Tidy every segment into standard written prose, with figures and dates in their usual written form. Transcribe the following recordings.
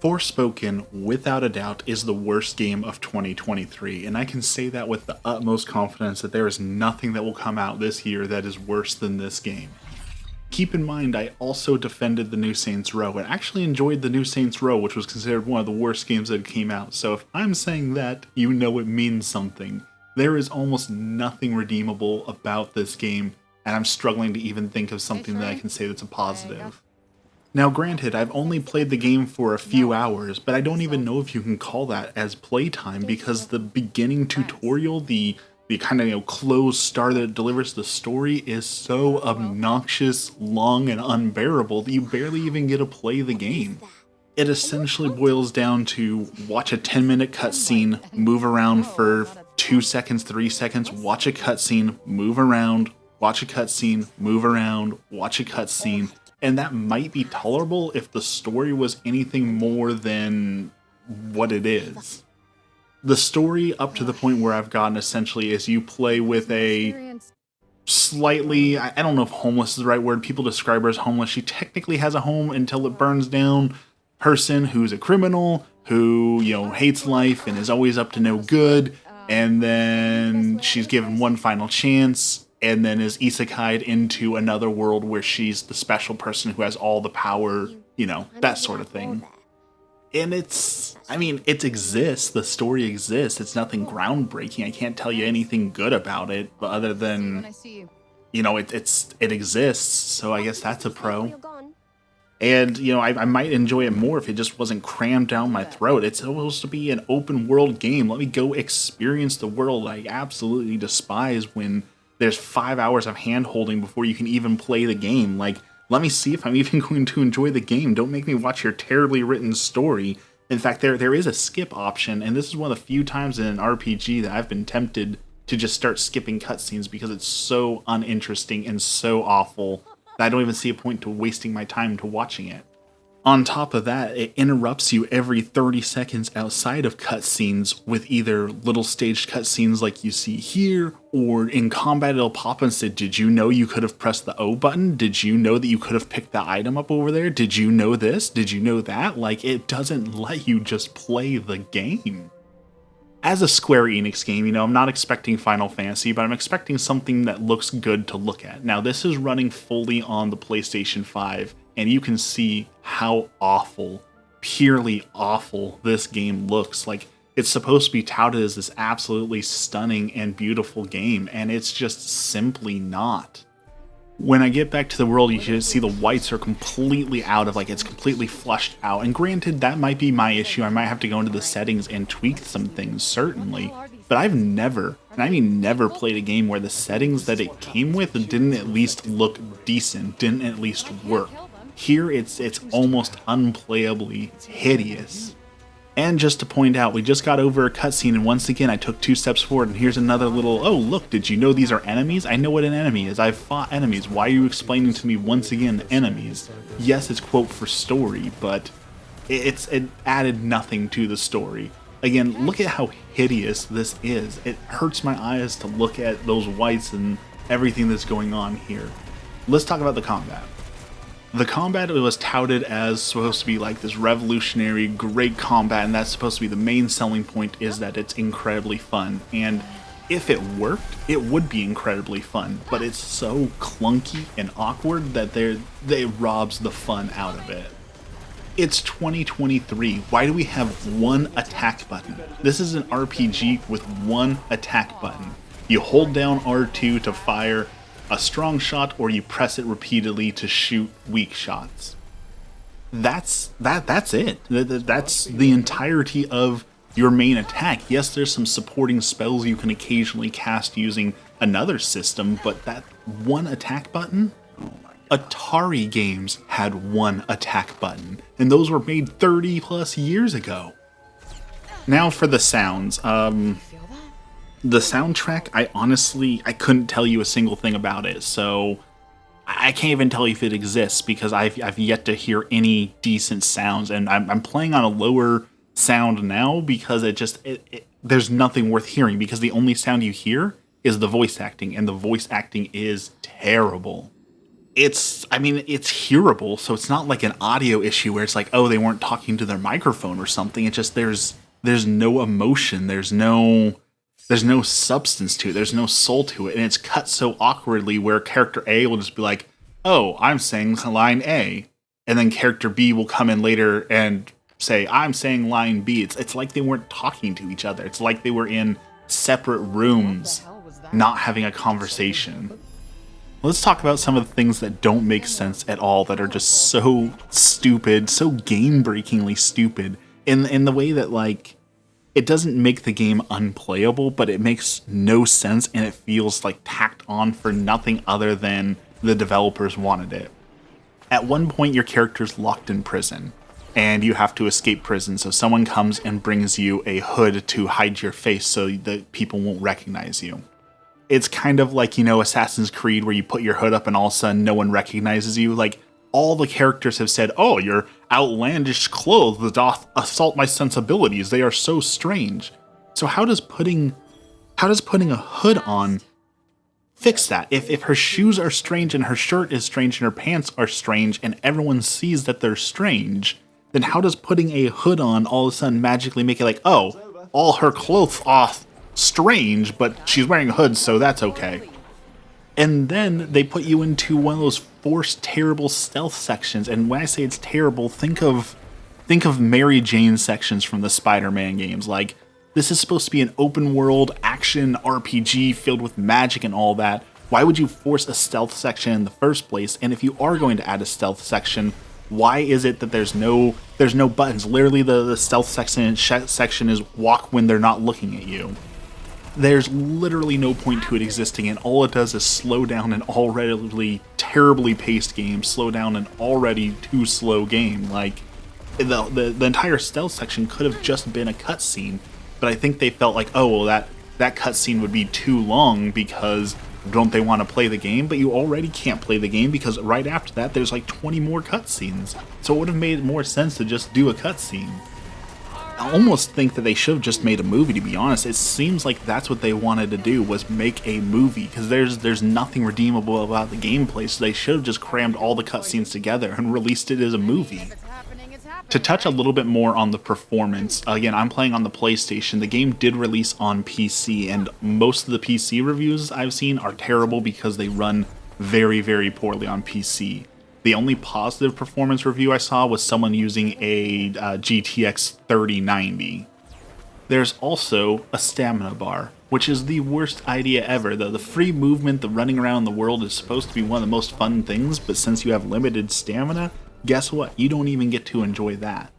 Forspoken, without a doubt, is the worst game of 2023, and I can say that with the utmost confidence that there is nothing that will come out this year that is worse than this game. Keep in mind, I also defended the new Saints Row, and actually enjoyed the new Saints Row, which was considered one of the worst games that came out, so if I'm saying that, you know it means something. There is almost nothing redeemable about this game, and I'm struggling to even think of something that I can say that's a positive. Now granted, I've only played the game for a few hours, but I don't even know if you can call that as playtime because the beginning tutorial, the kind of closed star that delivers the story is so obnoxious, long, and unbearable that you barely even get to play the game. It essentially boils down to watch a 10-minute cutscene, move around for 2 seconds, 3 seconds, watch a cutscene, move around, watch a cutscene, move around, watch a cutscene, and that might be tolerable if the story was anything more than what it is. The story up to the point where I've gotten essentially is you play with a slightly, I don't know if homeless is the right word, people describe her as homeless, she technically has a home until it burns down, person who's a criminal, who, hates life and is always up to no good, and then she's given one final chance, and then is isekai'd into another world where she's the special person who has all the power, that sort of thing. And it exists, the story exists, it's nothing groundbreaking, I can't tell you anything good about it, but other than, it exists, so I guess that's a pro. And, I might enjoy it more if it just wasn't crammed down my throat. It's supposed to be an open world game, let me go experience the world. I absolutely despise when there's 5 hours of hand-holding before you can even play the game. Like, let me see if I'm even going to enjoy the game. Don't make me watch your terribly written story. In fact, there is a skip option, and this is one of the few times in an RPG that I've been tempted to just start skipping cutscenes because it's so uninteresting and so awful that I don't even see a point to wasting my time to watching it. On top of that, it interrupts you every 30 seconds outside of cutscenes with either little staged cutscenes like you see here, or in combat it'll pop and say, did you know you could have pressed the O button? Did you know that you could have picked the item up over there? Did you know this? Did you know that? Like, it doesn't let you just play the game. As a Square Enix game, I'm not expecting Final Fantasy, but I'm expecting something that looks good to look at. Now, this is running fully on the PlayStation 5, and you can see how awful, purely awful this game looks. Like, it's supposed to be touted as this absolutely stunning and beautiful game, and it's just simply not. When I get back to the world, you should see the whites are completely out of, it's completely flushed out. And granted, that might be my issue. I might have to go into the settings and tweak some things, certainly. But I've never, and I mean never, played a game where the settings that it came with didn't at least look decent, didn't at least work. Here, it's almost unplayably hideous. And just to point out, we just got over a cutscene, and once again I took 2 steps forward, and here's another little, oh look, did you know these are enemies? I know what an enemy is, I've fought enemies, why are you explaining to me once again enemies? Yes, it's quote for story, but it added nothing to the story. Again, look at how hideous this is. It hurts my eyes to look at those whites and everything that's going on here. Let's talk about the combat. The combat was touted as supposed to be like this revolutionary, great combat, and that's supposed to be the main selling point, is that it's incredibly fun. And if it worked, it would be incredibly fun, but it's so clunky and awkward that it robs the fun out of it. It's 2023, why do we have one attack button? This is an RPG with one attack button. You hold down R2 to fire a strong shot, or you press it repeatedly to shoot weak shots. That's it. That's the entirety of your main attack. Yes, there's some supporting spells you can occasionally cast using another system, but that one attack button? Atari games had one attack button, and those were made 30 plus years ago. Now for the sounds. The soundtrack, I couldn't tell you a single thing about it, so I can't even tell you if it exists because I've yet to hear any decent sounds, and I'm playing on a lower sound now because there's nothing worth hearing, because the only sound you hear is the voice acting, and the voice acting is terrible. I mean, it's hearable, so it's not like an audio issue where it's like, oh, they weren't talking to their microphone or something. It's just there's no emotion, there's no substance to it, there's no soul to it, and it's cut so awkwardly where character A will just be like, oh, I'm saying line A, and then character B will come in later and say, I'm saying line B. It's like they weren't talking to each other. It's like they were in separate rooms, not having a conversation. Let's talk about some of the things that don't make sense at all, that are just so stupid, so game-breakingly stupid, in the way that, like, it doesn't make the game unplayable, but it makes no sense, and it feels like tacked on for nothing other than the developers wanted it. At one point, your character's locked in prison, and you have to escape prison, so someone comes and brings you a hood to hide your face so that people won't recognize you. It's kind of like, you know, Assassin's Creed, where you put your hood up and all of a sudden no one recognizes you. Like, all the characters have said, oh, your outlandish clothes doth assault my sensibilities. They are so strange. So how does putting a hood on fix that? If her shoes are strange and her shirt is strange and her pants are strange and everyone sees that they're strange, then how does putting a hood on all of a sudden magically make it like, oh, all her clothes are strange, but she's wearing a hood, so that's okay? And then they put you into one of those forced, terrible stealth sections. And when I say it's terrible, think of Mary Jane sections from the Spider-Man games. Like, this is supposed to be an open world action RPG filled with magic and all that. Why would you force a stealth section in the first place? And if you are going to add a stealth section, why is it that there's no buttons? Literally, the stealth section is walk when they're not looking at you. There's literally no point to it existing, and all it does is slow down an already terribly paced game, slow down an already too slow game. Like, the entire stealth section could have just been a cutscene, but I think they felt like, oh, well, that cutscene would be too long because don't they want to play the game? But you already can't play the game because right after that, there's like 20 more cutscenes. So it would have made more sense to just do a cutscene. I almost think that they should have just made a movie, to be honest. It seems like that's what they wanted to do, was make a movie, because there's nothing redeemable about the gameplay, so they should have just crammed all the cutscenes together and released it as a movie. To touch a little bit more on the performance, again, I'm playing on the PlayStation. The game did release on PC, and most of the PC reviews I've seen are terrible because they run very, very poorly on PC. The only positive performance review I saw was someone using a GTX 3090. There's also a stamina bar, which is the worst idea ever. The free movement, the running around the world is supposed to be one of the most fun things, but since you have limited stamina, guess what? You don't even get to enjoy that.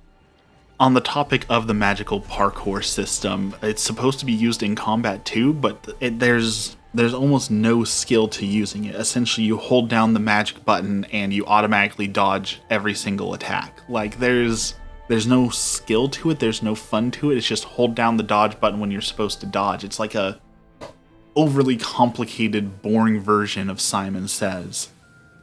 On the topic of the magical parkour system, it's supposed to be used in combat too, but there's almost no skill to using it. Essentially, you hold down the magic button and you automatically dodge every single attack. Like, there's no skill to it, there's no fun to it. It's just hold down the dodge button when you're supposed to dodge. It's like a overly complicated, boring version of Simon Says.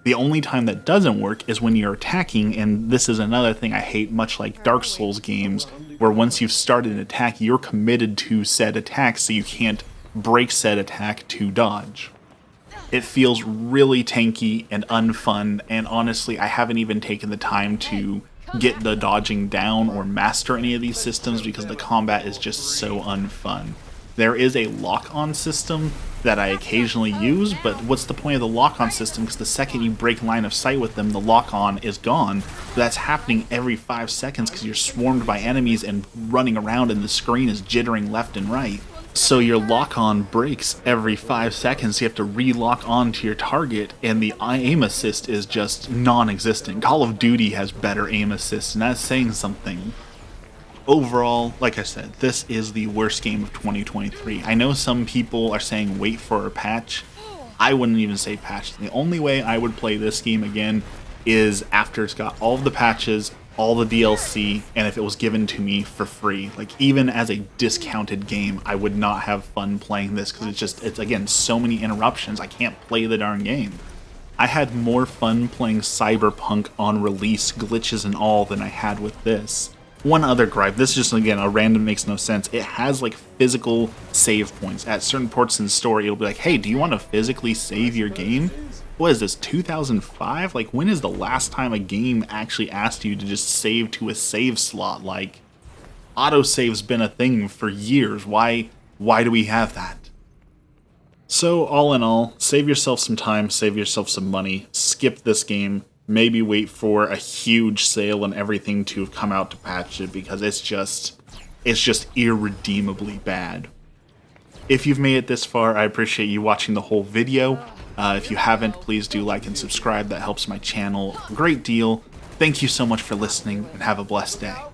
The only time that doesn't work is when you're attacking, and this is another thing I hate, much like Dark Souls games, where once you've started an attack, you're committed to said attack, so you can't break said attack to dodge. It feels really tanky and unfun, and honestly, I haven't even taken the time to get the dodging down or master any of these systems because the combat is just so unfun. There is a lock-on system that I occasionally use, but what's the point of the lock-on system? Because the second you break line of sight with them, the lock-on is gone. That's happening every 5 seconds because you're swarmed by enemies and running around and the screen is jittering left and right. So your lock-on breaks every 5 seconds, so you have to re-lock on to your target, and the aim assist is just non-existent. Call of Duty has better aim assist, and that's saying something. Overall, like I said, this is the worst game of 2023. I know some people are saying wait for a patch. I wouldn't even say patch. The only way I would play this game again is after it's got all of the patches, all the DLC, and if it was given to me for free. Like, even as a discounted game, I would not have fun playing this because it's again, so many interruptions. I can't play the darn game. I had more fun playing Cyberpunk on release, glitches and all, than I had with this. One other gripe, this is just, again, a random makes no sense. It has, like, physical save points. At certain parts in the story, it'll be like, hey, do you want to physically save your game? what is this, 2005? Like, when is the last time a game actually asked you to just save to a save slot? Like, autosave's been a thing for years. Why do we have that? So, all in all, save yourself some time, save yourself some money, skip this game, maybe wait for a huge sale and everything to have come out to patch it, because it's just irredeemably bad. If you've made it this far, I appreciate you watching the whole video. If you haven't, please do like and subscribe. That helps my channel a great deal. Thank you so much for listening, and have a blessed day.